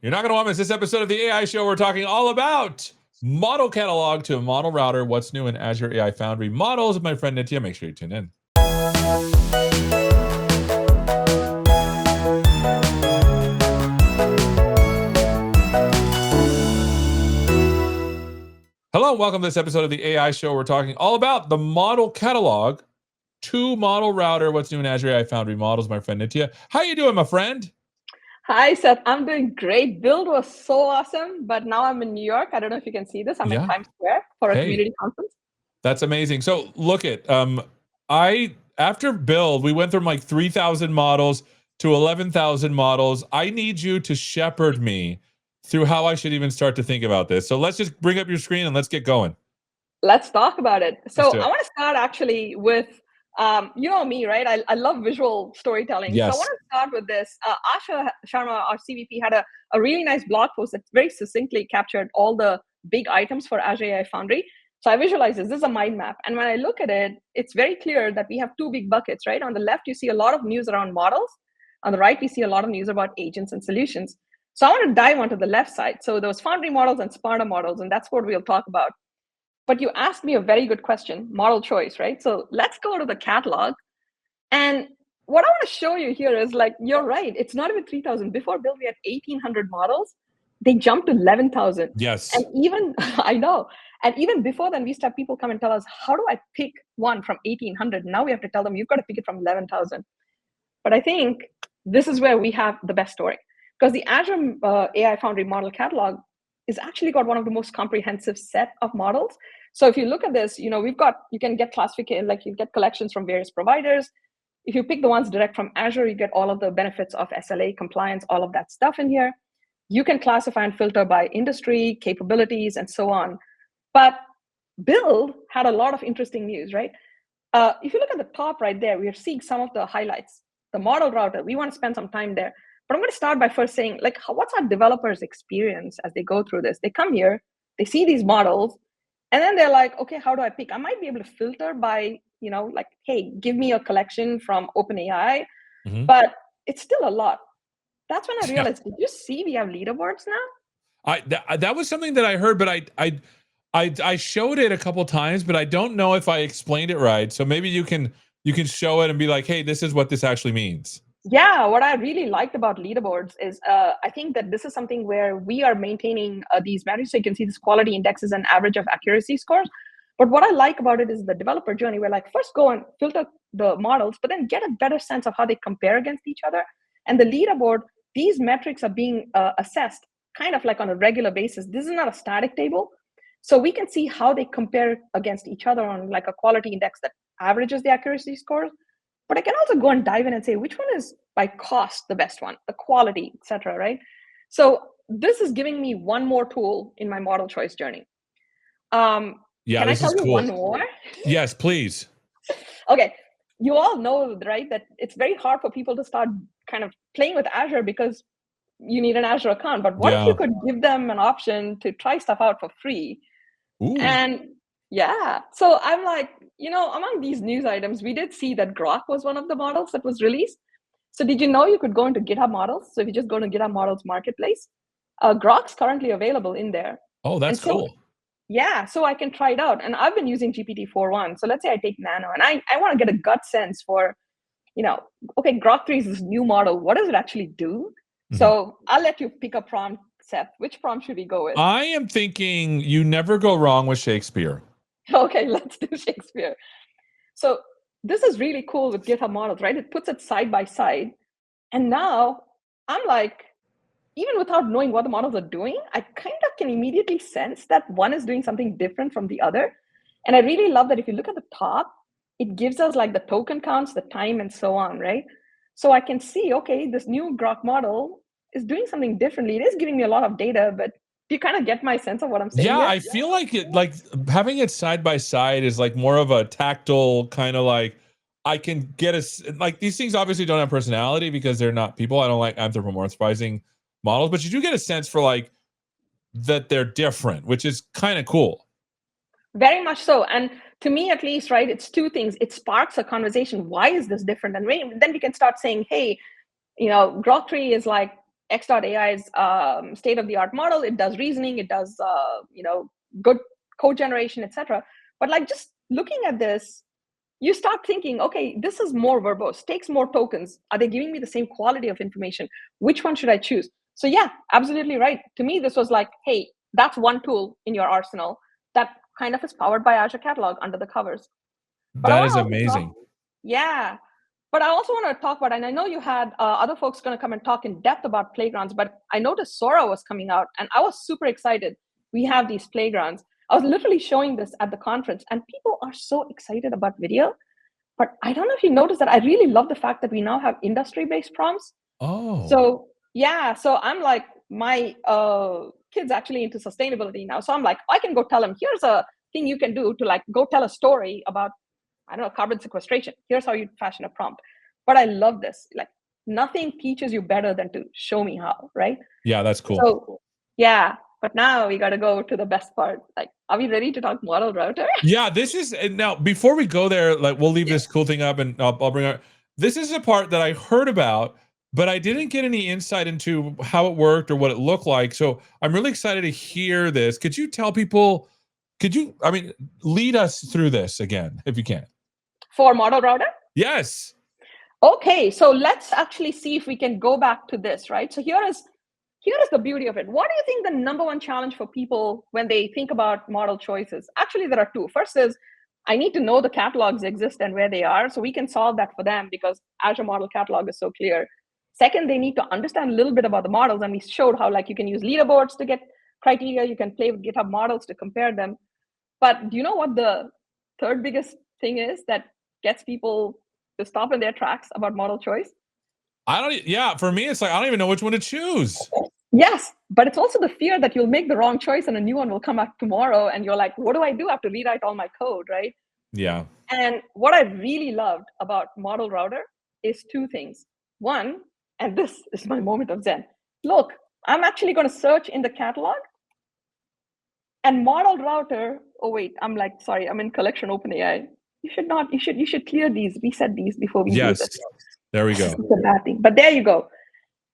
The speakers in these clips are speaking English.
You're not going to want to miss this episode of the AI Show. We're talking all about model catalog to model router, what's new in Azure AI Foundry models with my friend Nitya. Make sure you tune in. Hello, welcome to this episode of the AI Show. We're talking all about the model catalog to model router, what's new in Azure AI Foundry models, my friend Nitya. How you doing, my friend? Hi, Seth. I'm doing great. Build was so awesome, but now I'm in New York. I don't know if you can see this. I'm in Times Square for a community conference. That's amazing. So look at, after build, we went from like 3,000 models to 11,000 models. I need you to shepherd me through how I should even start to think about this. So let's just bring up your screen and let's get going. Let's talk about it. So I want to start actually with, you know me, right? I love visual storytelling. Yes. So I want to start with this. Asha Sharma, our CVP, had a really nice blog post that very succinctly captured all the big items for Azure AI Foundry. So I visualize this. This is a mind map. And when I look at it, it's very clear that we have two big buckets, right? On the left, you see a lot of news around models. On the right, we see a lot of news about agents and solutions. So I want to dive onto the left side. So those Foundry models and Sparta models, and that's what we'll talk about. But you asked me a very good question, model choice, right? So let's go to the catalog. And what I want to show you here is like, you're right. It's not even 3,000. Before build, we had 1,800 models. They jumped to 11,000. Yes. And even, I know. And even before then, we used to have people come and tell us, how do I pick one from 1,800? Now we have to tell them, you've got to pick it from 11,000. But I think this is where we have the best story. Because the Azure AI Foundry model catalog is actually got one of the most comprehensive set of models. So if you look at this, you can get classification, like you get collections from various providers. If you pick the ones direct from Azure, you get all of the benefits of SLA compliance, all of that stuff in here. You can classify and filter by industry, capabilities, and so on. But Build had a lot of interesting news, right? If you look at the top right there, we are seeing some of the highlights. The model router, we want to spend some time there. But I'm going to start by first saying, like, what's our developers' experience as they go through this? They come here, they see these models, and then they're like, okay, how do I pick? I might be able to filter by, like, hey, give me a collection from OpenAI, but it's still a lot. That's when I realized, did you see we have leaderboards now? That was something that I heard, but I showed it a couple times, but I don't know if I explained it right. So maybe you can show it and be like, hey, this is what this actually means. Yeah, what I really liked about leaderboards is I think that this is something where we are maintaining these metrics. So you can see this quality indexes and average of accuracy scores. But what I like about it is the developer journey, where like first go and filter the models, but then get a better sense of how they compare against each other. And the leaderboard, these metrics are being assessed kind of like on a regular basis. This is not a static table. So we can see how they compare against each other on like a quality index that averages the accuracy scores. But I can also go and dive in and say, which one is by cost the best one, the quality, et cetera, right? So this is giving me one more tool in my model choice journey. Yeah, can I tell you one more? Yes, please. Okay, you all know, right, that it's very hard for people to start kind of playing with Azure because you need an Azure account. But what if you could give them an option to try stuff out for free? Ooh. And yeah, so I'm like, among these news items, we did see that Grok was one of the models that was released. So did you know you could go into GitHub Models? So if you just go to GitHub Models Marketplace, Grok's currently available in there. Oh, that's cool. Yeah, so I can try it out. And I've been using GPT-4.1. So let's say I take Nano and I want to get a gut sense for, okay, Grok 3 is this new model. What does it actually do? So I'll let you pick a prompt, Seth. Which prompt should we go with? I am thinking you never go wrong with Shakespeare. Okay, let's do Shakespeare. So this is really cool with GitHub Models, right? It puts it side by side. And now I'm like, even without knowing what the models are doing, I kind of can immediately sense that one is doing something different from the other. And I really love that if you look at the top, it gives us like the token counts, the time, and so on, right? So I can see, okay, this new Grok model is doing something differently. It is giving me a lot of data, but do you kind of get my sense of what I'm saying? Yeah, I feel like it, like having it side by side is like more of a tactile kind of like, I can get like these things obviously don't have personality because they're not people. I don't like anthropomorphizing models, but you do get a sense for like that they're different, which is kind of cool. Very much so. And to me, at least, right, it's two things. It sparks a conversation. Why is this different? And then we can start saying, hey, Grok 3 is like X.AI's state-of-the-art model. It does reasoning, it does good code generation, etc. But like just looking at this, you start thinking, okay, this is more verbose, takes more tokens. Are they giving me the same quality of information? Which one should I choose? So yeah, absolutely right. To me, this was like, hey, that's one tool in your arsenal that kind of is powered by Azure Catalog under the covers. But I That want is to also amazing. talk, yeah. But I also want to talk about, and I know you had other folks going to come and talk in depth about playgrounds, but I noticed Sora was coming out, and I was super excited. We have these playgrounds. I was literally showing this at the conference, and people are so excited about video. But I don't know if you noticed that I really love the fact that we now have industry-based prompts. Oh. So yeah, so I'm like, my kid's actually into sustainability now. So I'm like, I can go tell him, here's a thing you can do to like go tell a story about, I don't know, carbon sequestration. Here's how you fashion a prompt. But I love this. Like nothing teaches you better than to show me how, right? Yeah, that's cool. So yeah, but now we got to go to the best part. Like, are we ready to talk model router? Yeah, this is, and now before we go there, like we'll leave this cool thing up and I'll bring our, this is a part that I heard about, but I didn't get any insight into how it worked or what it looked like. So I'm really excited to hear this. Could you tell people, I mean, lead us through this again, if you can. For model router? Yes. Okay, so let's actually see if we can go back to this, right? So here is the beauty of it. What do you think the number one challenge for people when they think about model choices? Actually, there are two. First is, I need to know the catalogs exist and where they are, so we can solve that for them because Azure Model Catalog is so clear. Second, they need to understand a little bit about the models, and we showed how like you can use leaderboards to get criteria, you can play with GitHub models to compare them. But do you know what the third biggest thing is that gets people to stop in their tracks about model choice? Yeah, for me, it's like, I don't even know which one to choose. Yes, but it's also the fear that you'll make the wrong choice and a new one will come out tomorrow. And you're like, what do I do? I have to rewrite all my code, right? Yeah. And what I really loved about Model Router is two things. One, and this is my moment of Zen. Look, I'm actually going to search in the catalog and Model Router. Oh, wait, I'm like, sorry, I'm in collection OpenAI. You should not, you should clear these, reset these before we do this. There we go. It's a bad thing. But there you go.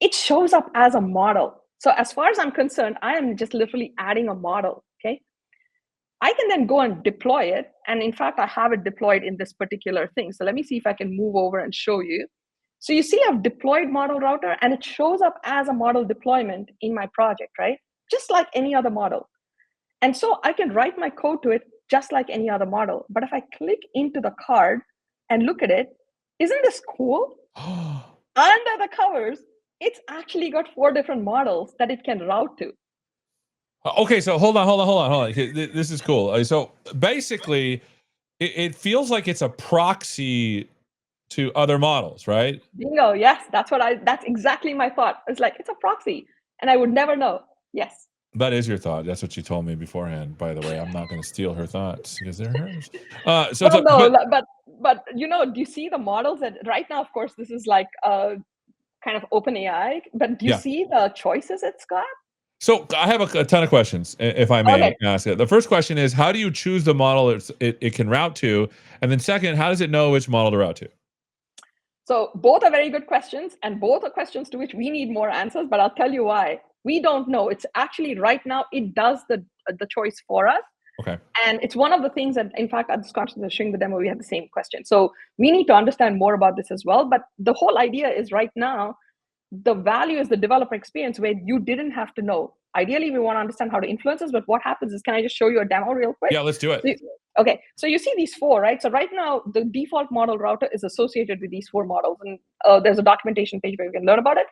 It shows up as a model. So as far as I'm concerned, I am just literally adding a model, okay? I can then go and deploy it. And in fact, I have it deployed in this particular thing. So let me see if I can move over and show you. So you see I've deployed Model Router and it shows up as a model deployment in my project, right? Just like any other model. And so I can write my code to it just like any other model. But if I click into the card and look at it, isn't this cool? Under the covers, it's actually got 4 different models that it can route to. Okay, so hold on. This is cool. So basically, it feels like it's a proxy to other models, right? Bingo, yes, that's exactly my thought. It's like, it's a proxy, and I would never know. Yes. That is your thought. That's what she told me beforehand, by the way. I'm not going to steal her thoughts because they're hers. Well, no, but do you see the models that right now, of course, this is like kind of OpenAI, but do you see the choices it's got? So I have a ton of questions, if I may ask it. The first question is, how do you choose the model it can route to? And then second, how does it know which model to route to? So both are very good questions, and both are questions to which we need more answers, but I'll tell you why. We don't know. It's actually right now, it does the choice for us. Okay. And it's one of the things that, in fact, at this conference, showing the demo, we had the same question. So we need to understand more about this as well. But the whole idea is right now, the value is the developer experience where you didn't have to know. Ideally, we want to understand how to influence this, but what happens is, can I just show you a demo real quick? Yeah, let's do it. Okay, so you see these 4, right? So right now, the default model router is associated with these 4 models, and there's a documentation page where you can learn about it.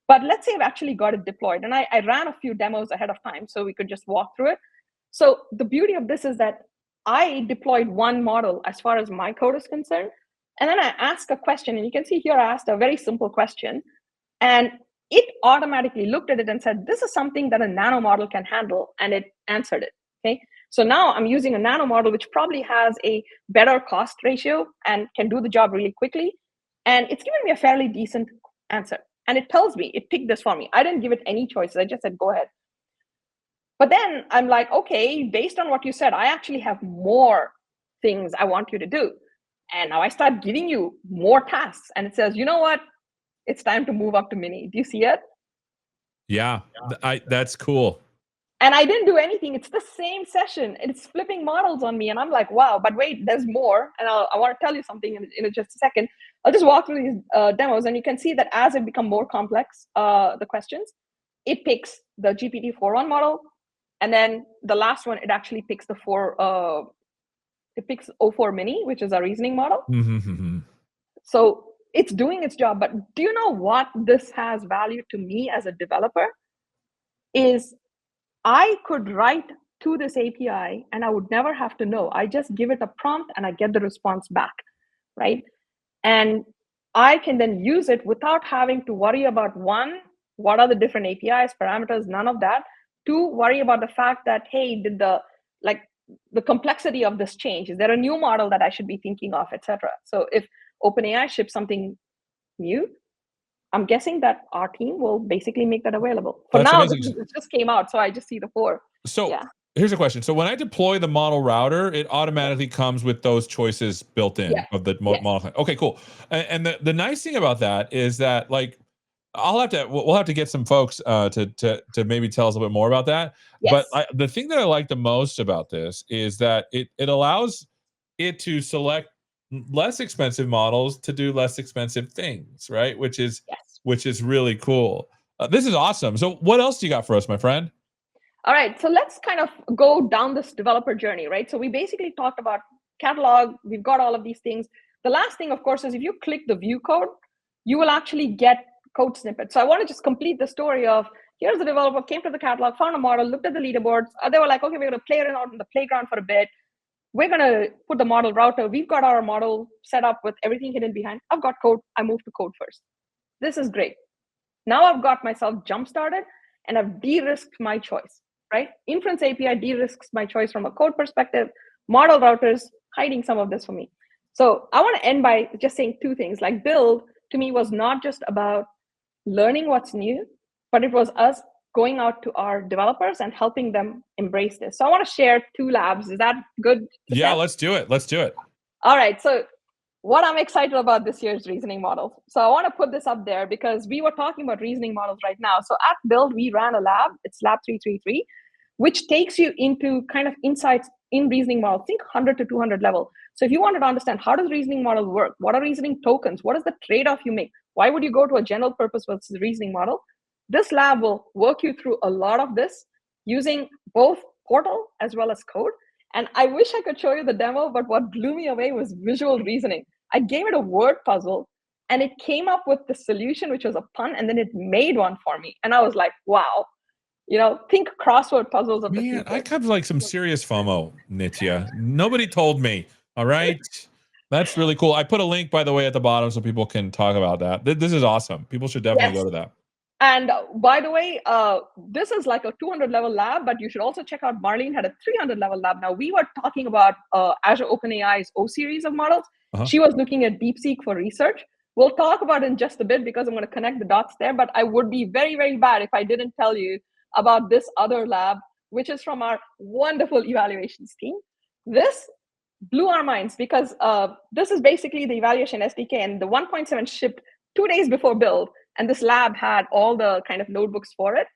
But let's say I've actually got it deployed, and I ran a few demos ahead of time, so we could just walk through it. So the beauty of this is that I deployed one model as far as my code is concerned, and then I asked a question, and you can see here I asked a very simple question, and it automatically looked at it and said, this is something that a nano model can handle, and it answered it, okay? So now I'm using a nano model, which probably has a better cost ratio and can do the job really quickly, and it's given me a fairly decent answer. And it tells me, it picked this for me. I didn't give it any choices, I just said, go ahead. But then I'm like, okay, based on what you said, I actually have more things I want you to do. And now I start giving you more tasks, and it says, you know what? It's time to move up to mini. Do you see it? Yeah, that's cool. And I didn't do anything. It's the same session. It's flipping models on me. And I'm like, wow, but wait, there's more. And I want to tell you something in just a second. I'll just walk through these demos, and you can see that as it become more complex, the questions, it picks the GPT-4.1 model. And then the last one, it actually picks the it picks O4 mini, which is our reasoning model. Mm-hmm. So it's doing its job. But do you know what this has value to me as a developer? Is I could write to this API and I would never have to know. I just give it a prompt and I get the response back, right? And I can then use it without having to worry about one, what are the different APIs, parameters, none of that. Two, worry about the fact that, hey, did the complexity of this change? Is there a new model that I should be thinking of, etc.? So if OpenAI ships something new, I'm guessing that our team will basically make that available. For That's now, amazing. it just came out, so I just see the 4. So yeah. here's a question. So when I deploy the model router, it automatically comes with those choices built in of the model. Okay, cool. And the nice thing about that is that, like, we'll have to get some folks to maybe tell us a little bit more about that. Yes. But the thing that I like the most about this is that it allows it to select less expensive models to do less expensive things, right? Which is really cool. This is awesome. So what else do you got for us, my friend? All right, so let's kind of go down this developer journey, right? So we basically talked about catalog. We've got all of these things. The last thing, of course, is if you click the view code, you will actually get code snippets. So I want to just complete the story of, here's the developer, came to the catalog, found a model, looked at the leaderboards. They were like, okay, we're going to play it out in the playground for a bit. We're going to put the model router. We've got our model set up with everything hidden behind. I've got code. I moved to code first. This is great. Now I've got myself jump-started, and I've de-risked my choice, right? Inference API de-risks my choice from a code perspective. Model routers hiding some of this for me. So I want to end by just saying two things. Like, build to me was not just about learning what's new, but it was us going out to our developers and helping them embrace this. So I want to share 2 labs. Is that good? Yeah, let's do it. Let's do it. All right. So what I'm excited about this year's reasoning models. So I want to put this up there because we were talking about reasoning models right now. So at Build, we ran a lab. It's Lab 333, which takes you into kind of insights in reasoning models, think 100 to 200 level. So if you wanted to understand how does reasoning model work, what are reasoning tokens, what is the trade-off you make, why would you go to a general purpose versus reasoning model, this lab will work you through a lot of this using both Portal as well as code. And I wish I could show you the demo, but what blew me away was visual reasoning. I gave it a word puzzle, and it came up with the solution, which was a pun, and then it made one for me. And I was like, wow. Think crossword puzzles of the future. I have like some serious FOMO, Nitya. Nobody told me. All right. That's really cool. I put a link, by the way, at the bottom so people can talk about that. This is awesome. People should definitely go to that. And by the way, this is like a 200 level lab, but you should also check out Marlene had a 300 level lab. Now, we were talking about Azure OpenAI's O series of models. She was looking at DeepSeek for research. We'll talk about it in just a bit because I'm going to connect the dots there, but I would be very, very bad if I didn't tell you about this other lab, which is from our wonderful evaluations team. This blew our minds because this is basically the evaluation SDK, and the 1.7 shipped 2 days before build, and this lab had all the kind of notebooks for it.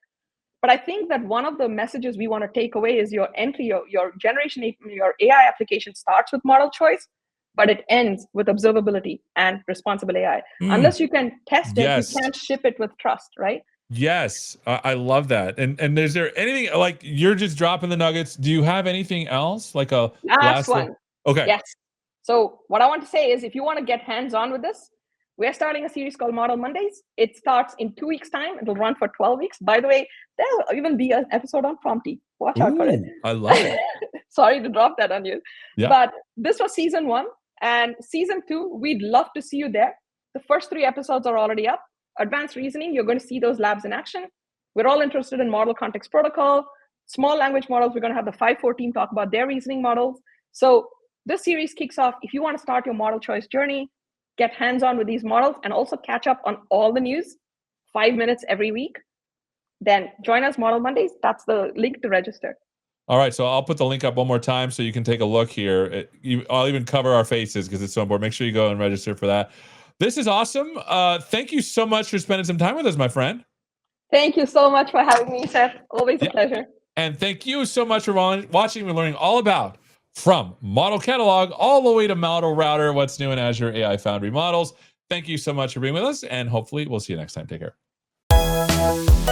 But I think that one of the messages we want to take away is your entry, your generation, your AI application starts with model choice, but it ends with observability and responsible AI. Unless you can test it, you can't ship it with trust, right? Yes, I love that. And is there anything, like, you're just dropping the nuggets? Do you have anything else, like a last one? Okay. Yes. So what I want to say is, if you want to get hands-on with this, we're starting a series called Model Mondays. It starts in 2 weeks' time. It'll run for 12 weeks. By the way, there'll even be an episode on Prompty. Watch out for it. I love it. Sorry to drop that on you. Yeah. But this was season 1. And season 2, we'd love to see you there. The first 3 episodes are already up. Advanced reasoning, you're going to see those labs in action. We're all interested in model context protocol. Small language models, we're going to have the 5.4 team talk about their reasoning models. So this series kicks off. If you want to start your model choice journey, get hands-on with these models, and also catch up on all the news, 5 minutes every week, then join us Model Mondays. That's the link to register. All right, so I'll put the link up one more time so you can take a look here. I'll even cover our faces because it's so important. Make sure you go and register for that. This is awesome. Thank you so much for spending some time with us, my friend. Thank you so much for having me, Seth. Always a pleasure. And thank you so much for watching and learning all about, from model catalog all the way to model router, what's new in Azure AI Foundry models. Thank you so much for being with us, and hopefully we'll see you next time. Take care.